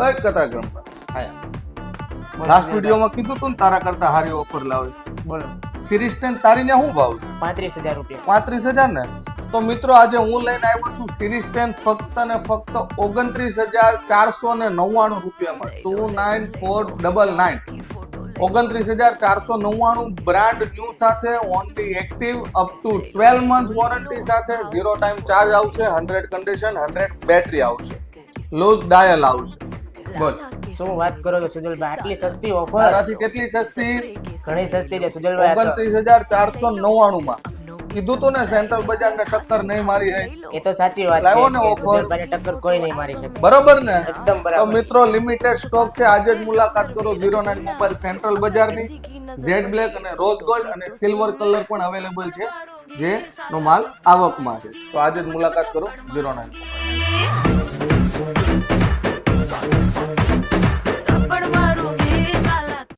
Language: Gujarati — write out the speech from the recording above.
કઈ કથા ગમતા લાસ્ટ વિડીયોમાં કીધું તું ને તારા કરતા હારી ઓફર લાવે. બોલો. સિરીઝ 10 તારીને શું ભાવ છે? 35,000 રૂપિયા. 35,000 ને. તો મિત્રો આજે હું લઈને આવ્યો છું સિરીઝ 10 ફક્ત ને ફક્ત 29,499 રૂપિયામાં. 29499 29,499 બ્રાન્ડ ન્યૂ સાથે only active up to 12 month warranty સાથે 0 ટાઈમ ચાર્જ આવશે, 100 કન્ડિશન 100 બેટરી આવશે, લૂઝ ડાયલ આવશે. બોલ શું વાત કરો છો સુજલભાઈ, આટલી સસ્તી ઓફર? તારાથી કેટલી સસ્તી? ઘણી સસ્તી છે સુજલભાઈ. 29,499 માં કીધું તો ને સેન્ટ્રલ બજાર ને ટક્કર નહીં મારી રહી. એ તો સાચી વાત લાવો છે ને કે offer. સુજલભાઈને ટક્કર કોઈ નહીં મારી શકે. બરોબર ને? એકદમ તો બરાબર. મિત્રો લિમિટેડ સ્ટોક છે, આજે જ મુલાકાત કરો 09 મોબાઈલ સેન્ટ્રલ બજારની. જેડ બ્લેક અને રોઝ ગોલ્ડ અને સિલ્વર કલર પણ અવેલેબલ છે, જે નો માલ આવકમાં છે. તો આજે જ મુલાકાત કરો 09.